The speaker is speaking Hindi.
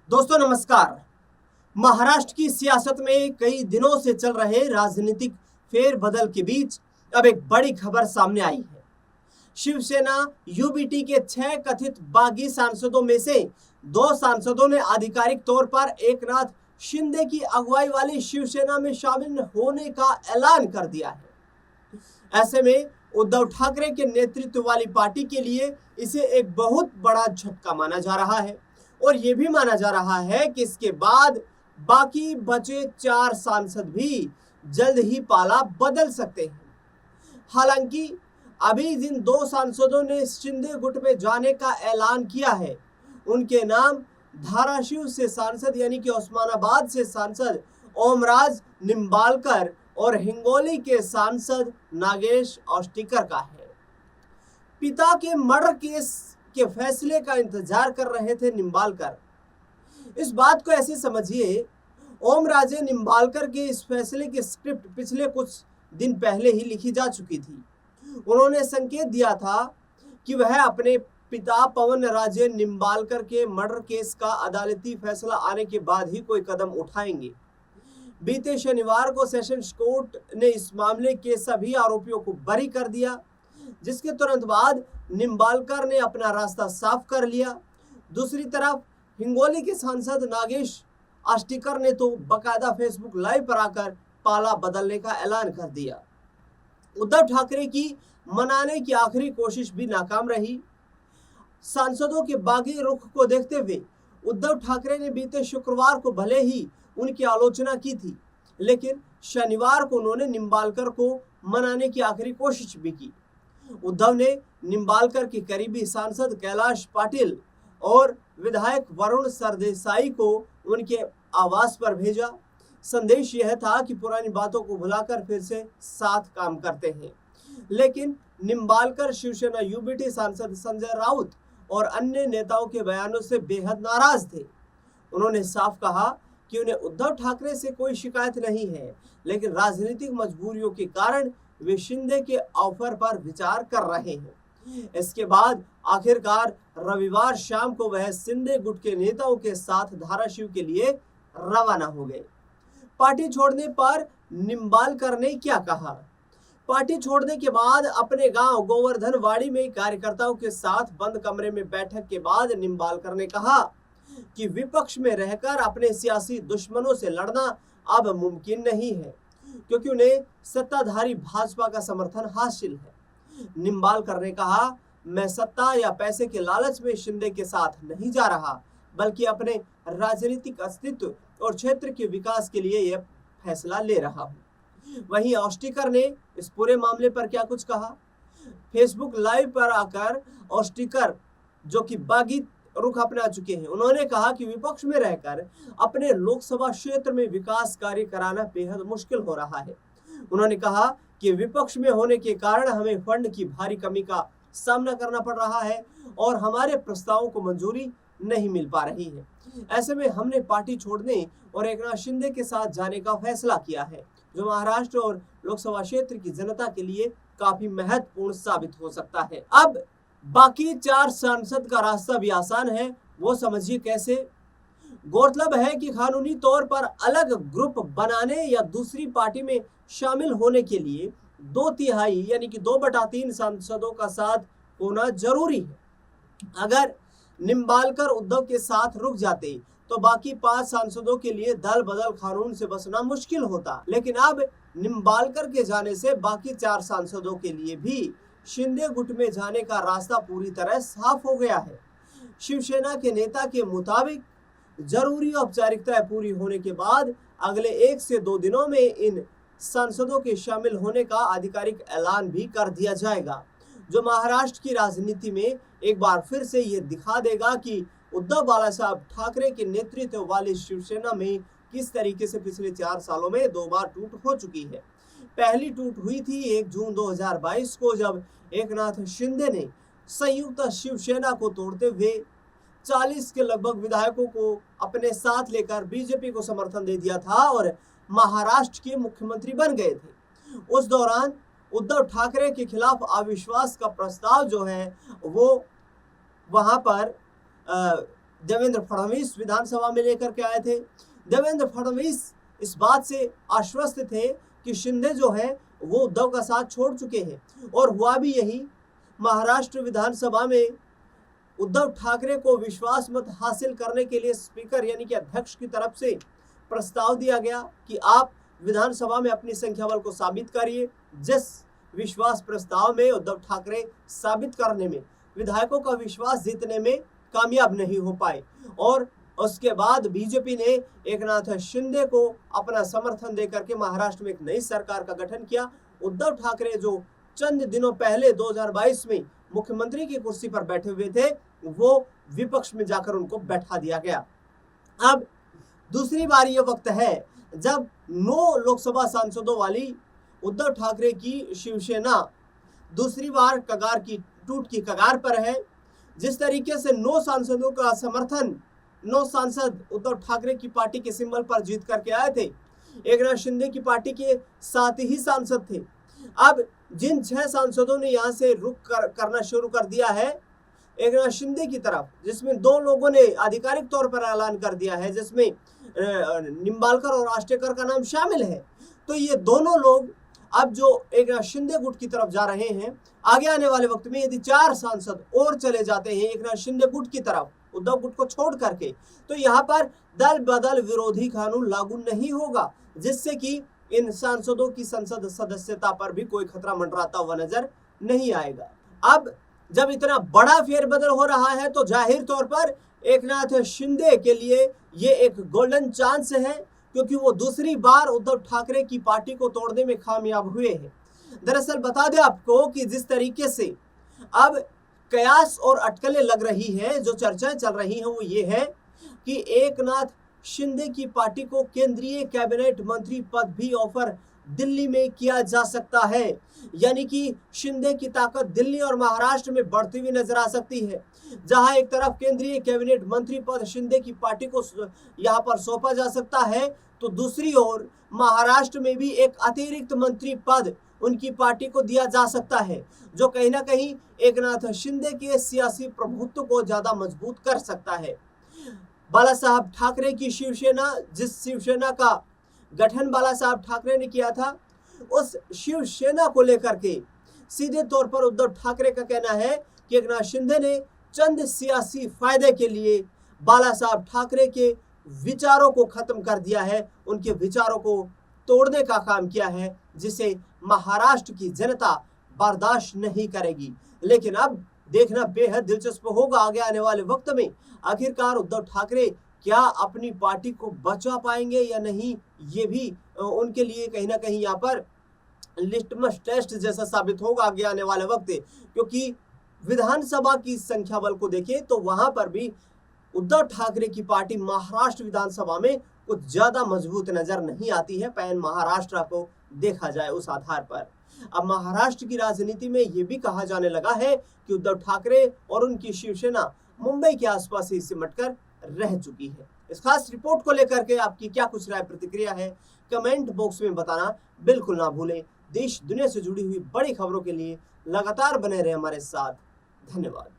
दोस्तों नमस्कार। महाराष्ट्र की सियासत में कई दिनों से चल रहे राजनीतिक फेरबदल के बीच अब एक बड़ी खबर सामने आई है। शिवसेना यूबीटी के 6 कथित बागी सांसदों में से 2 सांसदों ने आधिकारिक तौर पर एकनाथ शिंदे की अगुवाई वाली शिवसेना में शामिल होने का ऐलान कर दिया है। ऐसे में उद्धव ठाकरे के नेतृत्व वाली पार्टी के लिए इसे एक बहुत बड़ा झटका माना जा रहा है और यह भी माना जा रहा है कि इसके बाद बाकी बचे 4 सांसद भी जल्द ही पाला बदल सकते हैं। हालांकि अभी जिन 2 सांसदों ने शिंदे गुट में जाने का ऐलान किया है, उनके नाम धाराशिव से सांसद यानी कि उस्मानाबाद से सांसद ओमराज निंबालकर और हिंगोली के सांसद नागेश औष्टिकर का है। पिता के मर्डर केस के फैसले का इंतजार कर रहे थे निंबालकर। इस बात को ऐसे समझिए, ओमराजे निंबालकर के इस फैसले की स्क्रिप्ट पिछले कुछ दिन पहले ही लिखी जा चुकी थी। उन्होंने संकेत दिया था कि वह अपने पिता पवन राजे निंबालकर के मर्डर केस का अदालती फैसला आने के बाद ही कोई कदम उठाएंगे। बीते शनिवार को सेशंस कोर्ट ने इस मामले के सभी आरोपियों को बरी कर दिया, जिसके तुरंत बाद निंबालकर ने अपना रास्ता साफ कर लिया। दूसरी तरफ हिंगोली के सांसद नागेश औष्टिकर ने तो बकायदा फेसबुक लाइव पर आकर पाला बदलने का ऐलान कर दिया। उद्धव ठाकरे की मनाने की आखिरी कोशिश भी नाकाम रही। सांसदों के बागी रुख को देखते हुए उद्धव ठाकरे ने बीते शुक्रवार को भले ही उनकी आलोचना की थी, लेकिन शनिवार को उन्होंने निंबालकर को मनाने की आखिरी कोशिश भी की। उद्धव ने निंबालकर के करीबी सांसद कैलाश पाटिल और विधायक वरुण सरदेसाई को उनके आवास पर भेजा। संदेश यह था कि पुरानी बातों को भुलाकर फिर से साथ काम करते हैं। लेकिन निंबालकर शिवसेना यूबीटी सांसद संजय राउत और अन्य नेताओं के बयानों से बेहद नाराज थे। उन्होंने साफ कहा कि उन्हें उद्धव ठाकरे से कोई शिकायत नहीं है, लेकिन राजनीतिक मजबूरियों के कारण वे शिंदे के ऑफर पर विचार कर रहे हैं। इसके बाद आखिरकार रविवार शाम को वह शिंदे गुट के नेताओं के साथ धाराशिव के लिए रवाना हो गए। पार्टी छोड़ने पर निंबालकर ने क्या कहा? पार्टी छोड़ने के बाद अपने गांव गोवर्धनवाड़ी में कार्यकर्ताओं के साथ बंद कमरे में बैठक के बाद निंबालकर ने कहा कि विपक्ष में रहकर अपने सियासी दुश्मनों से लड़ना अब मुमकिन नहीं है, क्योंकि उन्हें सत्ताधारी भाजपा का समर्थन हासिल है। निंबालकर ने कहा, मैं सत्ता या पैसे के लालच में शिंदे के साथ नहीं जा रहा, बल्कि अपने राजनीतिक अस्तित्व और क्षेत्र के विकास के लिए यह फैसला ले रहा हूं। वहीं औष्टिकर ने इस पूरे मामले पर क्या कुछ कहा? फेसबुक लाइव पर आकर औष्टिकर, जो कि बागी रुख अपना चुके हैं, उन्होंने कहा कि विपक्ष में रहकर अपने लोकसभा क्षेत्र में विकास कार्य कराना बेहद मुश्किल हो रहा है। उन्होंने कहा कि विपक्ष में होने के कारण हमें फंड की भारी कमी का सामना करना पड़ रहा है और हमारे प्रस्तावों को मंजूरी नहीं मिल पा रही है। ऐसे में हमने पार्टी छोड़ने और एकनाथ शिंदे के साथ जाने का फैसला किया है, जो महाराष्ट्र और लोकसभा क्षेत्र की जनता के लिए काफी महत्वपूर्ण साबित हो सकता है। अब बाकी 4 सांसद का रास्ता भी आसान है, वो समझिए कैसे। गौरतलब है कि कानूनी तौर पर अलग ग्रुप बनाने या दूसरी पार्टी में शामिल होने के लिए 2/3 यानी कि 2/3 सांसदों का साथ होना जरूरी है। अगर निंबालकर उद्धव के साथ रुक जाते तो बाकी 5 सांसदों के लिए दल बदल कानून से बचना मुश्किल होता, लेकिन अब निंबालकर के जाने से बाकी 4 सांसदों के लिए भी शिंदे गुट में जाने का रास्ता पूरी तरह साफ हो गया है। शिवसेना के नेता के मुताबिक जरूरी औपचारिकताएं पूरी होने के बाद अगले 1 से 2 दिनों में इन सांसदों के शामिल होने का आधिकारिक ऐलान भी कर दिया जाएगा, जो महाराष्ट्र की राजनीति में एक बार फिर से ये दिखा देगा कि उद्धव बालासाहब ठाकरे के नेतृत्व वाली शिवसेना में किस तरीके से पिछले 4 सालों में 2 बार टूट हो चुकी है। पहली टूट हुई थी 1 जून 2022 को, जब एकनाथ शिंदे ने संयुक्त शिवसेना को तोड़ते हुए 40 के लगभग विधायकों को अपने साथ लेकर बीजेपी को समर्थन दे दिया था और महाराष्ट्र के मुख्यमंत्री बन गए थे। उस दौरान उद्धव ठाकरे के खिलाफ अविश्वास का प्रस्ताव जो है वो वहां पर देवेंद्र फडणवीस विधानसभा में लेकर के आए थे। देवेंद्र फडणवीस इस बात से आश्वस्त थे कि शिंदे जो है वो उद्धव का साथ छोड़ चुके हैं और हुआ भी यही। महाराष्ट्र विधानसभा में उद्धव ठाकरे को विश्वास मत हासिल करने के लिए स्पीकर यानी कि अध्यक्ष की तरफ से प्रस्ताव दिया गया कि आप विधानसभा में अपनी संख्या बल को साबित करिए। जिस विश्वास प्रस्ताव में उद्धव ठाकरे साबित करने में, विधायकों का विश्वास जीतने में कामयाब नहीं हो पाए और उसके बाद बीजेपी ने एकनाथ शिंदे को अपना समर्थन देकर के महाराष्ट्र में एक नई सरकार का गठन किया। उद्धव ठाकरे जो चंद दिनों पहले 2022 में मुख्यमंत्री की कुर्सी पर बैठे हुए थे, वो विपक्ष में जाकर उनको बैठा दिया गया। अब दूसरी बार ये वक्त है जब 9 लोकसभा सांसदों वाली उद्धव ठाकरे की शिवसेना दूसरी बार टूट की कगार पर है। जिस तरीके से 9 सांसदों का समर्थन 9 सांसद उद्धव ठाकरे की पार्टी के सिंबल पर जीत करके आए थे, एकनाथ शिंदे की पार्टी के 7 ही सांसद थे। अब जिन 6 सांसदों ने यहां से रुख करना शुरू कर दिया है एकनाथ शिंदे की तरफ, जिसमें 2 लोगों ने आधिकारिक तौर पर ऐलान कर दिया है, जिसमें निंबालकर और आष्टेकर का नाम शामिल है, तो ये दोनों लोग अब जो एकनाथ शिंदे गुट की तरफ जा रहे हैं, आगे आने वाले वक्त में यदि 4 सांसद और चले जाते हैं एकनाथ शिंदे गुट की तरफ, उद्धव गुट को छोड़ करके, तो यहाँ पर दल बदल विरोधी कानून लागू नहीं होगा, जिससे कि इन सांसदों की संसद सदस्यता पर भी कोई खतरा मंडराता हुआ नजर नहीं आएगा। अब जब इतना बड़ा फेरबदल हो रहा है तो जाहिर तौर पर एकनाथ शिंदे के लिए ये एक गोल्डन चांस है, क्योंकि वो दूसरी बार उद्धव ठाकरे की पार्टी को तोड़ने में कामयाब हुए हैं। दरअसल बता दें आपको कि जिस तरीके से अब कयास और अटकलें लग रही है, जो चर्चाएं चल रही हैं, वो ये है कि एकनाथ शिंदे की पार्टी को केंद्रीय कैबिनेट मंत्री पद भी ऑफर दिल्ली में किया जा सकता है। यानी कि शिंदे की ताकत दिल्ली और महाराष्ट्र में बढ़ती हुई नजर आ सकती है। जहां एक तरफ केंद्रीय कैबिनेट मंत्री पद शिंदे की पार्टी को यहां पर सौंपा जा सकता है, तो दूसरी ओर महाराष्ट्र में भी एक अतिरिक्त मंत्री पद उनकी पार्टी को दिया जा सकता है, जो कहीं ना कहीं एकनाथ शिंदे के सियासी प्रभुत्व को ज्यादा मजबूत कर सकता है। बाला साहब ठाकरे की शिवसेना, जिस शिवसेना का गठन बाला साहब ठाकरे ने किया था, उस शिवसेना को लेकर के सीधे तौर पर उद्धव ठाकरे का कहना है कि एकनाथ शिंदे ने चंद सियासी फायदे के लिए बाला साहब ठाकरे के विचारों को खत्म कर दिया है, उनके विचारों को तोड़ने का काम किया है, जिसे महाराष्ट्र की जनता बर्दाश्त नहीं करेगी। लेकिन अब देखना बेहद दिलचस्प होगा आगे आने वाले वक्त में, आखिरकार उद्धव ठाकरे क्या अपनी पार्टी को बचा पाएंगे या नहीं, ये भी उनके लिए कहीं ना कहीं यहाँ पर लिटमस टेस्ट जैसा साबित होगा आगे आने वाले वक्त। क्योंकि विधानसभा की संख्या बल को देखें तो वहां पर भी उद्धव ठाकरे की पार्टी महाराष्ट्र विधानसभा में कुछ ज्यादा मजबूत नजर नहीं आती है, पैन महाराष्ट्र को देखा जाए उस आधार पर। अब महाराष्ट्र की राजनीति में यह भी कहा जाने लगा है कि उद्धव ठाकरे और उनकी शिवसेना मुंबई के आसपास ही सिमटकर रह चुकी है। इस खास रिपोर्ट को लेकर के आपकी क्या कुछ राय प्रतिक्रिया है, कमेंट बॉक्स में बताना बिल्कुल ना भूलें। देश दुनिया से जुड़ी हुई बड़ी खबरों के लिए लगातार बने रहे हमारे साथ। धन्यवाद।